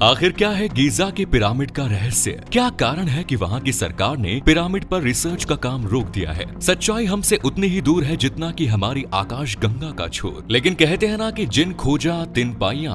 आखिर क्या है गीजा के पिरामिड का रहस्य? क्या कारण है कि वहाँ की सरकार ने पिरामिड पर रिसर्च का काम रोक दिया है? सच्चाई हमसे उतनी ही दूर है जितना कि हमारी आकाश गंगा का छोर। लेकिन कहते हैं ना कि जिन खोजा तिन पाइया,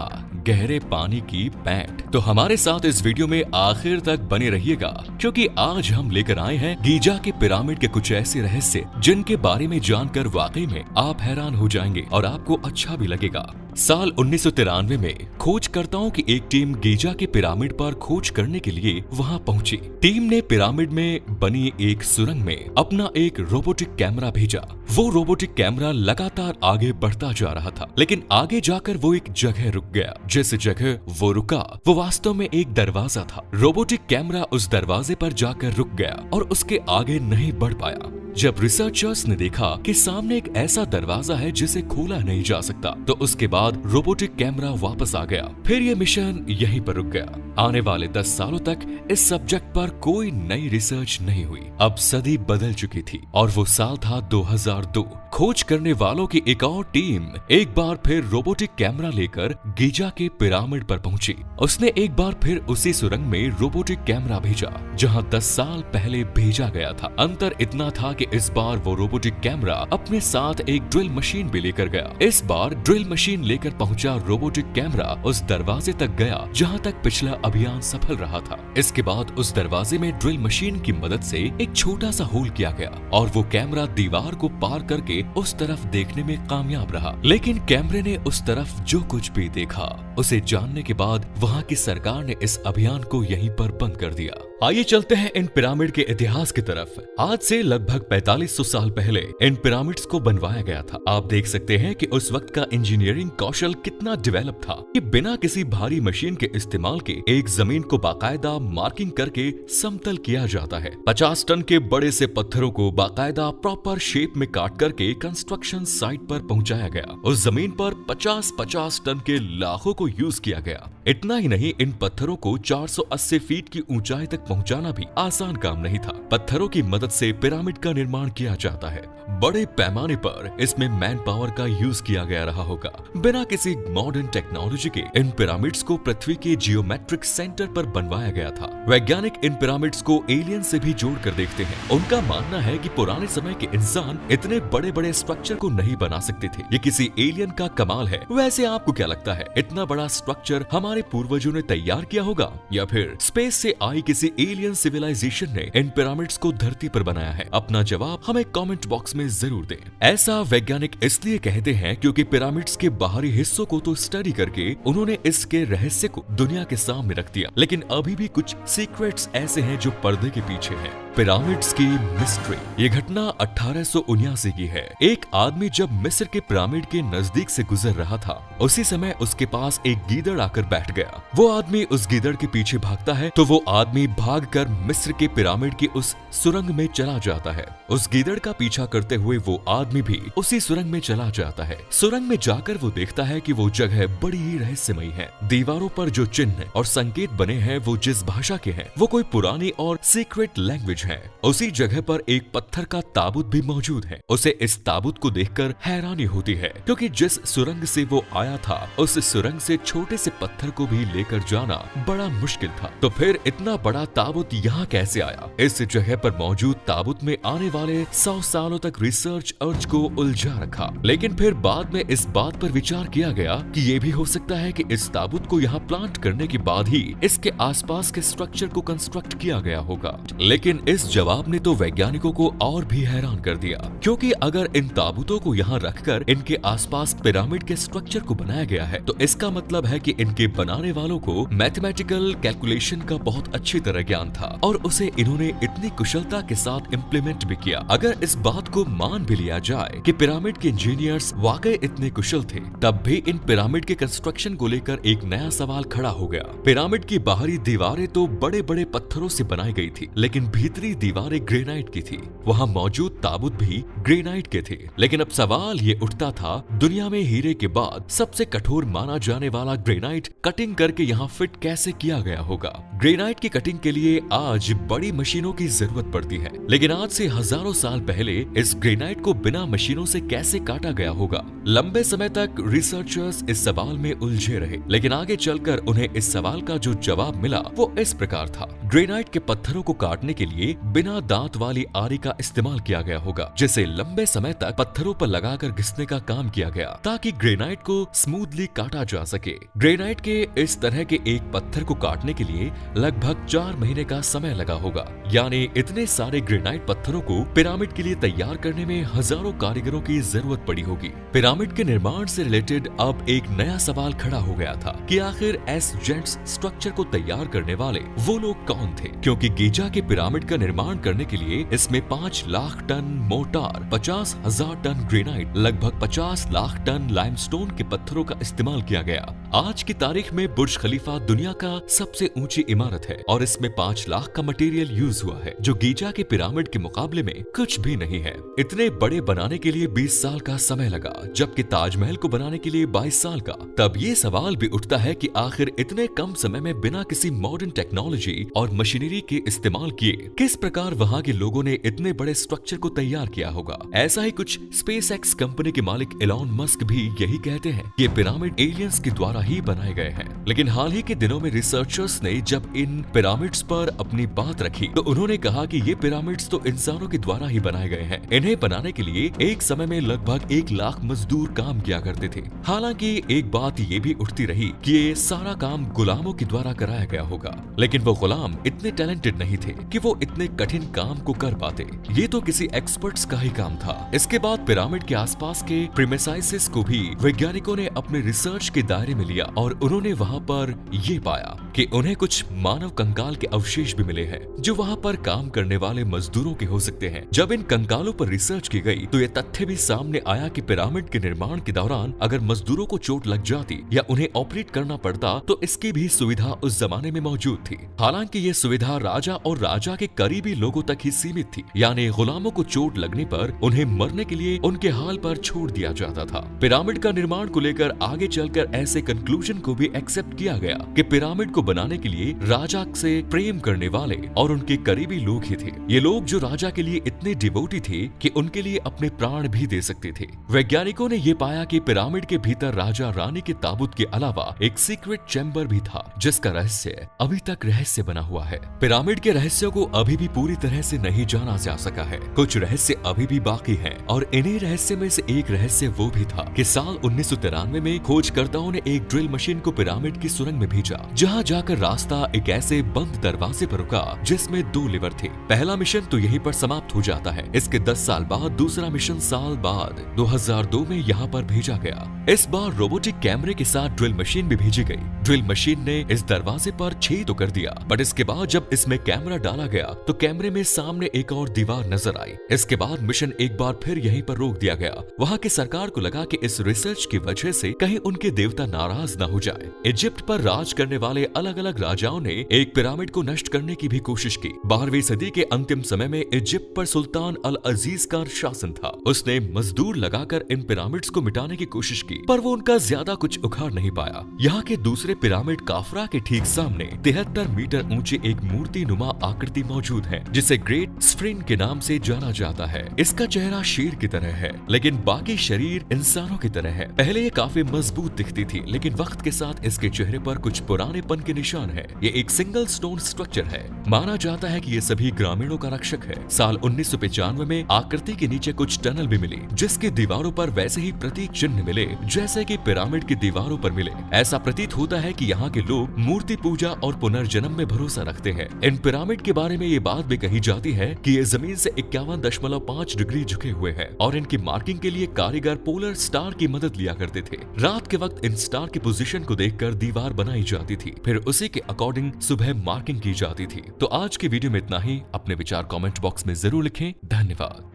गहरे पानी की पैंट। तो हमारे साथ इस वीडियो में आखिर तक बने रहिएगा, क्योंकि आज हम लेकर आए हैं गीजा के पिरामिड के कुछ ऐसे रहस्य जिनके बारे में जानकर वाकई में आप हैरान हो जाएंगे और आपको अच्छा भी लगेगा। साल 1993 में खोजकर्ताओं की एक टीम गीजा के पिरामिड पर खोज करने के लिए वहां पहुंची। टीम ने पिरामिड में बनी एक सुरंग में अपना एक रोबोटिक कैमरा भेजा। वो रोबोटिक कैमरा लगातार आगे बढ़ता जा रहा था, लेकिन आगे जाकर वो एक जगह रुक गया। जिस जगह वो रुका वो वास्तव में एक दरवाजा था। रोबोटिक कैमरा उस दरवाजे पर जाकर रुक गया और उसके आगे नहीं बढ़ पाया। जब रिसर्चर्स ने देखा कि सामने एक ऐसा दरवाजा है जिसे खोला नहीं जा सकता, तो उसके बाद रोबोटिक कैमरा वापस आ गया। फिर ये मिशन यहीं पर रुक गया। आने वाले 10 सालों तक इस सब्जेक्ट पर कोई नई रिसर्च नहीं हुई। अब सदी बदल चुकी थी और वो साल था 2002। खोज करने वालों की एक और टीम एक बार फिर रोबोटिक कैमरा लेकर गीजा के पिरामिड पर पहुंची। उसने एक बार फिर उसी सुरंग में रोबोटिक कैमरा भेजा जहां 10 साल पहले भेजा गया था। अंतर इतना था कि इस बार वो रोबोटिक कैमरा अपने साथ एक ड्रिल मशीन भी लेकर गया। इस बार ड्रिल मशीन लेकर पहुंचा रोबोटिक कैमरा उस दरवाजे तक गया जहां तक पिछला अभियान सफल रहा था। इसके बाद उस दरवाजे में ड्रिल मशीन की मदद से एक छोटा सा होल किया गया और वो कैमरा दीवार को पार करके उस तरफ देखने में कामयाब रहा। लेकिन कैमरे ने उस तरफ जो कुछ भी देखा उसे जानने के बाद वहाँ की सरकार ने इस अभियान को यहीं पर बंद कर दिया। आइए चलते हैं इन पिरामिड के इतिहास की तरफ। आज से लगभग 4500 साल पहले इन पिरामिड्स को बनवाया गया था। आप देख सकते हैं कि उस वक्त का इंजीनियरिंग कौशल कितना डेवलप था कि बिना किसी भारी मशीन के इस्तेमाल के एक जमीन को बाकायदा मार्किंग करके समतल किया जाता है। 50 टन के बड़े से पत्थरों को बाकायदा प्रॉपर शेप में काट करके कंस्ट्रक्शन साइट पर पहुंचाया गया। उस जमीन पर 50 टन के लाखों को यूज किया गया। इतना ही नहीं, इन पत्थरों को 480 फीट की ऊंचाई तक पहुंचाना भी आसान काम नहीं था। पत्थरों की मदद से पिरामिड का निर्माण किया जाता है। बड़े पैमाने पर इसमें मैन पावर का यूज किया गया रहा होगा। बिना किसी मॉडर्न टेक्नोलॉजी के इन पिरामिड्स को पृथ्वी के जियोमेट्रिक सेंटर पर बनवाया गया था। वैज्ञानिक इन पिरामिड्स को एलियन से भी जोड़कर देखते हैं। उनका मानना है कि पुराने समय के इंसान इतने बड़े बड़े स्ट्रक्चर को नहीं बना सकते थे। ये किसी एलियन का कमाल है। वैसे आपको क्या लगता है, इतना बड़ा स्ट्रक्चर हमारे पूर्वजों ने तैयार किया होगा या फिर स्पेस से आई किसी एलियन सिविलाइजेशन ने इन पिरामिड्स को धरती पर बनाया है? अपना जवाब हमें कमेंट बॉक्स में जरूर दें। ऐसा वैज्ञानिक इसलिए कहते हैं क्योंकि पिरामिड्स के बाहरी हिस्सों को तो स्टडी करके उन्होंने इसके रहस्य को दुनिया के सामने रख दिया, लेकिन अभी भी कुछ सीक्रेट्स ऐसे हैं जो पर्दे के पीछे हैं। पिरामिड्स की मिस्ट्री। ये घटना 1879 की है। एक आदमी जब मिस्र के पिरामिड के नजदीक से गुजर रहा था, उसी समय उसके पास एक गीदड़ आकर बैठ गया। वो आदमी उस गीदड़ के पीछे भागता है तो वो आदमी भागकर मिस्र के पिरामिड की उस सुरंग में चला जाता है। उस गीदड़ का पीछा करते हुए वो आदमी भी उसी सुरंग में चला जाता है। सुरंग में जाकर वो देखता है कि वो जगह बड़ी ही रहस्यमयी है। दीवारों पर जो चिन्ह और संकेत बने हैं वो जिस भाषा के हैं वो कोई पुरानी और सीक्रेट लैंग्वेज है। उसी जगह पर एक पत्थर का ताबूत भी मौजूद है। उसे इस ताबूत को देखकर हैरानी होती है, क्योंकि जिस सुरंग से वो आया था उस सुरंग से छोटे से पत्थर को भी लेकर जाना बड़ा मुश्किल था। तो फिर इतना बड़ा ताबूत यहाँ कैसे आया? इस जगह पर मौजूद ताबूत में आने वाले 100 सालों तक रिसर्च अर्ज को उलझा रखा। लेकिन फिर बाद में इस बात पर विचार किया गया कि ये भी हो सकता है कि इस ताबूत को यहाँ प्लांट करने के बाद ही इसके आसपास के स्ट्रक्चर को कंस्ट्रक्ट किया गया होगा। लेकिन इस जवाब ने तो वैज्ञानिकों को और भी हैरान कर दिया, क्योंकि अगर इन ताबूतों को यहाँ रखकर इनके आसपास पिरामिड के स्ट्रक्चर को बनाया गया है तो इसका मतलब है कि इनके बनाने वालों को मैथमेटिकल कैलकुलेशन का बहुत अच्छी तरह ज्ञान था और उसे इन्होंने इतनी कुशलता के साथ इम्प्लीमेंट भी किया। अगर इस बात को मान भी लिया जाए कि पिरामिड के इंजीनियर्स वाकई इतने कुशल थे, तब भी इन पिरामिड के कंस्ट्रक्शन को लेकर एक नया सवाल खड़ा हो गया। पिरामिड की बाहरी दीवारें तो बड़े बड़े पत्थरों से बनाई गई थी, लेकिन भीतरी भीतरी दीवारें ग्रेनाइट की थी, वहाँ मौजूद ताबूत भी ग्रेनाइट के थे। लेकिन अब सवाल ये उठता था, दुनिया में हीरे के बाद सबसे कठोर माना जाने वाला ग्रेनाइट कटिंग करके यहाँ फिट कैसे किया गया होगा। ग्रेनाइट की कटिंग के लिए आज बड़ी मशीनों की जरूरत पड़ती है, लेकिन आज से हजारों साल पहले इस ग्रेनाइट को बिना मशीनों से कैसे काटा गया होगा। लंबे समय तक रिसर्चर्स इस सवाल में उलझे रहे, लेकिन आगे चलकर उन्हें इस सवाल का जो जवाब मिला वो इस प्रकार था। ग्रेनाइट के पत्थरों को काटने के लिए बिना दांत वाली आरी का इस्तेमाल किया गया होगा, जिसे लंबे समय तक पत्थरों पर लगाकर घिसने का काम किया गया ताकि ग्रेनाइट को स्मूथली काटा जा सके। ग्रेनाइट के इस तरह के एक पत्थर को काटने के लिए लगभग 4 महीने का समय लगा होगा। यानी इतने सारे ग्रेनाइट पत्थरों को पिरामिड के लिए तैयार करने में हजारों कारीगरों की जरूरत पड़ी होगी। पिरामिड के निर्माण से रिलेटेड अब एक नया सवाल खड़ा हो गया था कि आखिर एस-जेंट्स स्ट्रक्चर को तैयार करने वाले वो लोग कौन थे, क्योंकि गीजा के पिरामिड का निर्माण करने के लिए इसमें 5 lakh ton mortar, 50,000 ton granite, लगभग 50 लाख टन लाइमस्टोन के पत्थरों का इस्तेमाल किया गया। आज की तारीख में बुर्ज खलीफा दुनिया का सबसे ऊंची इमारत है और इसमें 5 लाख का मटेरियल यूज हुआ है, जो गीजा के पिरामिड के मुकाबले में कुछ भी नहीं है। इतने बड़े बनाने के लिए 20 साल का समय लगा, जबकि ताजमहल को बनाने के लिए 22 साल का। तब ये सवाल भी उठता है कि आखिर इतने कम समय में बिना किसी मॉडर्न टेक्नोलॉजी और मशीनरी के इस्तेमाल किए किस प्रकार वहाँ के लोगों ने इतने बड़े स्ट्रक्चर को तैयार किया होगा। ऐसा ही कुछ स्पेसएक्स कंपनी के मालिक एलॉन मस्क भी यही कहते हैं कि पिरामिड एलियंस के द्वारा ही बनाए गए हैं। लेकिन हाल ही के दिनों में रिसर्चर्स ने जब इन पिरामिड्स पर अपनी बात रखी तो उन्होंने कहा कि ये पिरामिड्स तो इंसानों के द्वारा ही बनाए गए हैं। इन्हें बनाने के लिए एक समय में लगभग 1 लाख मजदूर काम किया करते थे। हालांकि एक बात ये भी उठती रही कि ये सारा काम गुलामों के द्वारा कराया गया होगा, लेकिन वो गुलाम इतने टैलेंटेड नहीं थे कि वो इतने कठिन काम को कर पाते। ये तो किसी एक्सपर्ट्स का ही काम था। इसके बाद पिरामिड के आसपास के प्रीमेसाइसिस को भी वैज्ञानिकों ने अपने रिसर्च के दायरे में लिया और उन्होंने वहाँ पर ये पाया कि उन्हें कुछ मानव कंकाल के अवशेष भी मिले हैं, जो वहाँ पर काम करने वाले मजदूरों के हो सकते हैं। जब इन कंकालों पर रिसर्च की गई तो ये तथ्य भी सामने आया कि पिरामिड के निर्माण के दौरान अगर मजदूरों को चोट लग जाती या उन्हें ऑपरेट करना पड़ता तो इसकी भी सुविधा उस जमाने में मौजूद थी। हालांकि ये सुविधा राजा और राजा के करीबी लोगों तक ही सीमित थी, यानी गुलामों को चोट लगने पर उन्हें मरने के लिए उनके हाल पर छोड़ दिया जाता था। पिरामिड का निर्माण को लेकर आगे चलकर ऐसे कंक्लूजन को भी एक्सेप्ट किया गया कि पिरामिड को बनाने के लिए राजा से प्रेम करने वाले और उनके करीबी लोग ही थे। ये लोग जो राजा के लिए इतने डिवोटी थे कि उनके लिए अपने प्राण भी दे सकते थे। वैज्ञानिकों ने ये पाया कि पिरामिड के भीतर राजा रानी के ताबूत के अलावा एक सीक्रेट चैम्बर भी था, जिसका रहस्य अभी तक रहस्य बना हुआ है। पिरामिड के रहस्यों को अभी भी पूरी तरह से नहीं जाना जा सका है। कुछ रहस्य अभी भी बाकी हैं और इन्हीं रहस्य में से एक रहस्य वो भी था कि साल 1993 में खोजकर्ताओं ने एक ड्रिल मशीन को पिरामिड की सुरंग में भेजा, जहां जाकर रास्ता एक ऐसे बंद दरवाजे पर रुका जिसमें 2 लीवर थे। पहला मिशन तो यहीं पर समाप्त हो जाता है। इसके 10 साल बाद दूसरा मिशन साल बाद 2002 में यहाँ पर भेजा गया। इस बार रोबोटिक कैमरे के साथ ड्रिल मशीन भी भेजी गई। ड्रिल मशीन ने इस दरवाजे पर छेद तो कर दिया, बट इसके बाद जब इसमें कैमरा डाला गया तो कैमरे में सामने एक और दीवार नजर आई। इसके बाद मिशन एक बार फिर यहीं पर रोक दिया गया। वहाँ की सरकार को लगा कि इस रिसर्च की वजह से कहीं उनके देवता नाराज न हो जाए। इजिप्ट पर राज करने वाले अलग अलग राजाओं ने एक पिरामिड को नष्ट करने की भी कोशिश की। 12वीं सदी के अंतिम समय में इजिप्ट पर सुल्तान अल अजीज का शासन था। उसने मजदूर लगाकर इन पिरामिड्स को मिटाने की कोशिश की, पर वो उनका ज्यादा कुछ उखाड़ नहीं पाया। यहाँ के दूसरे पिरामिड काफरा के ठीक सामने 73 मीटर ऊंची एक मूर्ति नुमा आकृति मौजूद है, जिसे ग्रेट स्फिंक्स के नाम से जाना जाता है। इसका चेहरा शेर की तरह है, लेकिन बाकी शरीर इंसानों की तरह है। पहले ये काफी मजबूत दिखती थी, लेकिन वक्त के साथ इसके चेहरे पर कुछ पुरानेपन के निशान है। ये एक सिंगल स्टोन स्ट्रक्चर है। माना जाता है कि ये सभी ग्रामीणों का रक्षक है। साल 1995 में आकृति के नीचे कुछ टनल भी मिली, जिसकी दीवारों पर वैसे ही प्रतीक चिन्ह मिले जैसे कि पिरामिड की दीवारों पर मिले। ऐसा प्रतीत होता है कि यहाँ के लोग मूर्ति पूजा और पुनर्जन्म में भरोसा रखते हैं। इन पिरामिड के बारे में ये बात भी कही जाती है कि ये जमीन से 51.5 डिग्री झुके हुए हैं और इनकी मार्किंग के लिए कारीगर पोलर स्टार की मदद लिया करते थे। रात के वक्त इन स्टार की पोजीशन को देखकर दीवार बनाई जाती थी, फिर उसी के अकॉर्डिंग सुबह मार्किंग की जाती थी। तो आज की वीडियो में इतना ही। अपने विचार कमेंट बॉक्स में जरूर लिखें। धन्यवाद।